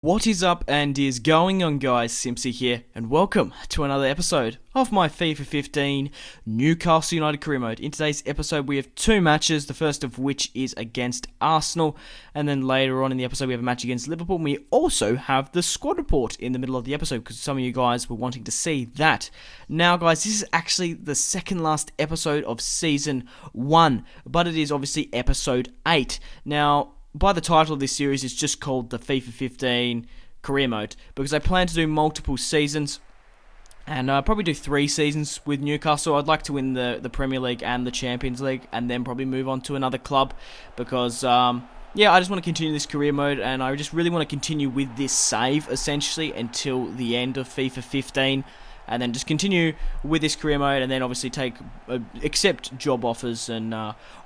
What is up and is going on, guys? Simpsy here, and welcome to another episode of my FIFA 15 Newcastle United career mode. In today's episode we have two matches, the first of which is against Arsenal, and then later on in the episode we have a match against Liverpool. And we also have the squad report in the middle of the episode because some of you guys were wanting to see that. Now guys, this is actually the second last episode of Season 1, but it is obviously Episode 8. Now, by the title of this series, it's just called the FIFA 15 career mode because I plan to do multiple seasons and probably do 3 seasons with Newcastle. I'd like to win the Premier League and the Champions League and then probably move on to another club because, I just want to continue this career mode and I just really want to continue with this save essentially until the end of FIFA 15. And then just continue with this career mode, and then obviously accept job offers and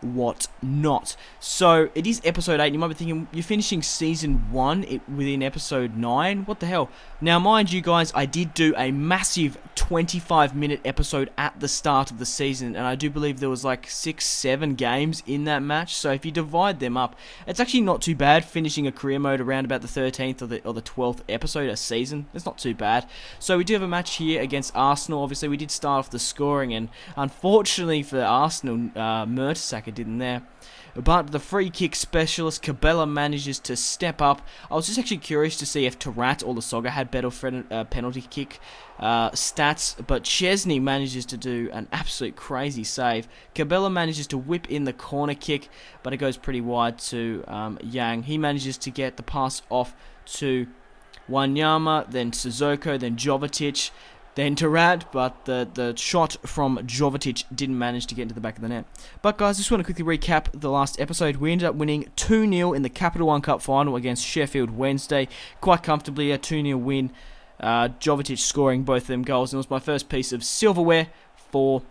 what not. So it is episode 8. And you might be thinking you're finishing season 1 within episode 9. What the hell? Now, mind you guys, I did do a massive 25-minute episode at the start of the season, and I do believe there was like 6-7 games in that match. So if you divide them up, it's actually not too bad finishing a career mode around about the 13th or the 12th episode a season. It's not too bad. So we do have a match here against Arsenal. Obviously, we did start off the scoring, and unfortunately for Arsenal, Mertesacker didn't there. But the free kick specialist, Cabella, manages to step up. I was just actually curious to see if Tarat or Lasogga had better penalty kick stats, but Chesney manages to do an absolute crazy save. Cabella manages to whip in the corner kick, but it goes pretty wide to Yang. He manages to get the pass off to Wanyama, then Sissoko, then Jovetic, then Tarat, but the shot from Jovetic didn't manage to get into the back of the net. But guys, just want to quickly recap the last episode. We ended up winning 2-0 in the Capital One Cup final against Sheffield Wednesday. Quite comfortably, a 2-0 win. Jovetic scoring both of them goals, and it was my first piece of silverware for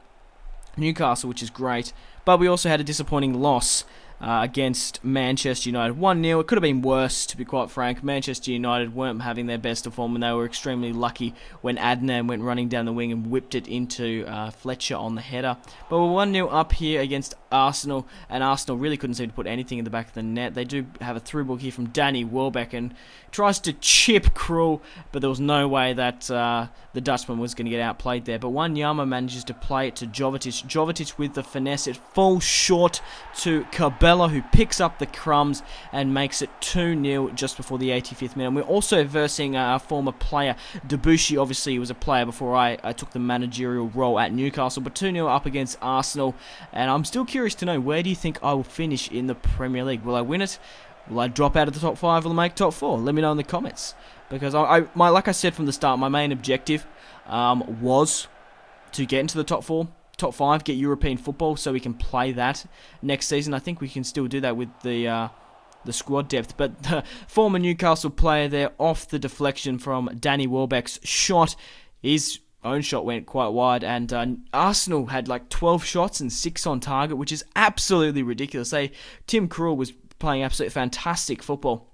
Newcastle, which is great. But we also had a disappointing loss against Manchester United. 1-0. It could have been worse, to be quite frank. Manchester United weren't having their best of form, and they were extremely lucky when Adnan went running down the wing and whipped it into Fletcher on the header. But we're 1-0 up here against Arsenal, and Arsenal really couldn't seem to put anything in the back of the net. They do have a through ball here from Danny Welbeck, and tries to chip Krul, but there was no way that the Dutchman was going to get outplayed there. But Wanyama manages to play it to Jovetic. Jovetic with the finesse. It falls short to Cabella, who picks up the crumbs and makes it 2-0 just before the 85th minute. And we're also versing our former player, Debuchy. Obviously, he was a player before I took the managerial role at Newcastle, but 2-0 up against Arsenal. And I'm still curious to know, where do you think I will finish in the Premier League? Will I win it? Will I drop out of the top 5? Will I make top 4? Let me know in the comments. Because like I said from the start, my main objective was to get into the top 4. Top 5, get European football so we can play that next season. I think we can still do that with the squad depth. But the former Newcastle player there, off the deflection from Danny Welbeck's shot, his own shot went quite wide, and Arsenal had like 12 shots and 6 on target, which is absolutely ridiculous. Tim Krul was playing absolutely fantastic football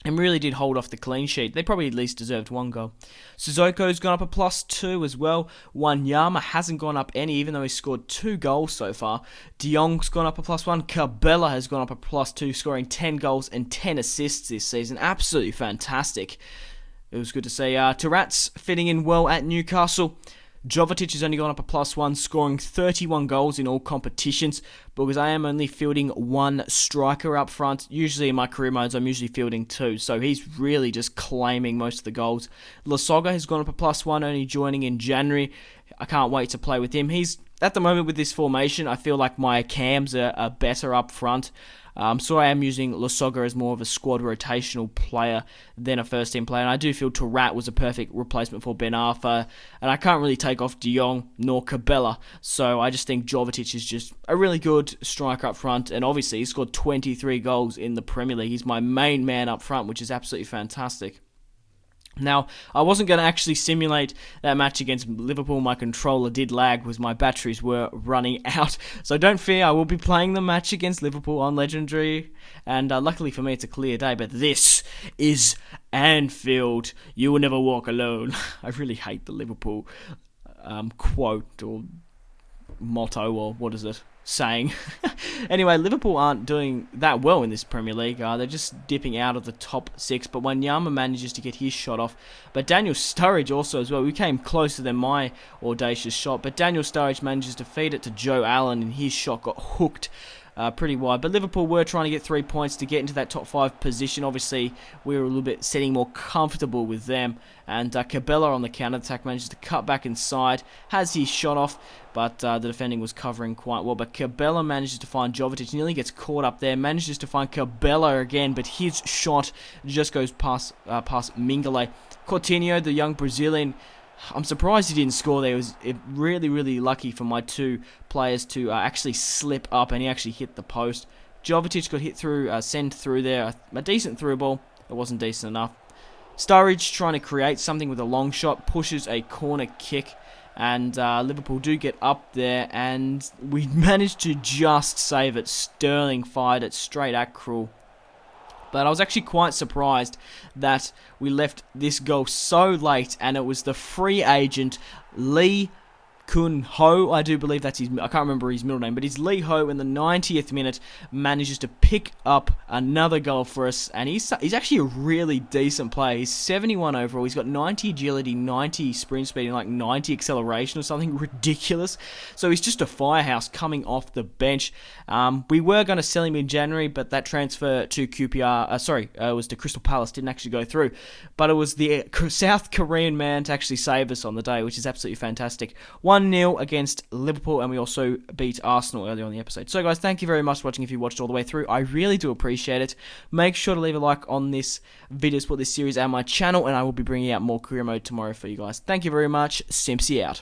and really did hold off the clean sheet. They probably at least deserved 1 goal. Sissoko's gone up a +2 as well. Wanyama hasn't gone up any, even though he's scored 2 goals so far. De Jong's gone up a +1. Cabella has gone up a +2, scoring 10 goals and 10 assists this season. Absolutely fantastic. It was good to see. Tarat's fitting in well at Newcastle. Jovetic has only gone up a +1, scoring 31 goals in all competitions, because I am only fielding 1 striker up front. Usually in my career modes, I'm usually fielding 2, so he's really just claiming most of the goals. Lasogga has gone up a +1, only joining in January. I can't wait to play with him. He's, at the moment with this formation, I feel like my cams are better up front. So I am using Lasogga as more of a squad rotational player than a first-team player. And I do feel Tarat was a perfect replacement for Ben Arfa. And I can't really take off De Jong nor Cabella. So I just think Jovetic is just a really good striker up front. And obviously, he scored 23 goals in the Premier League. He's my main man up front, which is absolutely fantastic. Now, I wasn't going to actually simulate that match against Liverpool. My controller did lag because my batteries were running out. So don't fear, I will be playing the match against Liverpool on Legendary. And luckily for me, it's a clear day. But this is Anfield. You will never walk alone. I really hate the Liverpool quote or motto, or what is it? Saying. Anyway, Liverpool aren't doing that well in this Premier League. They're just dipping out of the top 6, but Wanyama manages to get his shot off. But Daniel Sturridge also as well. We came closer than my audacious shot, but Daniel Sturridge manages to feed it to Joe Allen, and his shot got hooked pretty wide. But Liverpool were trying to get 3 points to get into that top 5 position. Obviously, we were a little bit sitting more comfortable with them. And Cabella on the counter-attack manages to cut back inside, has his shot off, but the defending was covering quite well. But Cabella manages to find Jovetic, nearly gets caught up there, manages to find Cabella again, but his shot just goes past Mingale. Coutinho, the young Brazilian, I'm surprised he didn't score there. It was really, really lucky for my two players to actually slip up, and he actually hit the post. Jovetic got hit through, sent through there. A decent through ball. It wasn't decent enough. Sturridge trying to create something with a long shot, pushes a corner kick, and Liverpool do get up there, and we managed to just save it. Sterling fired it straight at Krul. But I was actually quite surprised that we left this goal so late, and it was the free agent Lee Kun Ho, I do believe that's his, I can't remember his middle name, but he's Lee Ho in the 90th minute, manages to pick up another goal for us, and he's actually a really decent player. He's 71 overall, he's got 90 agility, 90 sprint speed, and like 90 acceleration or something ridiculous, so he's just a firehouse coming off the bench. We were going to sell him in January, but that transfer to QPR, it was to Crystal Palace, didn't actually go through, but it was the South Korean man to actually save us on the day, which is absolutely fantastic. 1-0 against Liverpool, and we also beat Arsenal earlier on the episode. So guys, thank you very much for watching if you watched all the way through. I really do appreciate it. Make sure to leave a like on this video, support this series and my channel, and I will be bringing out more career mode tomorrow for you guys. Thank you very much. Simpsy out.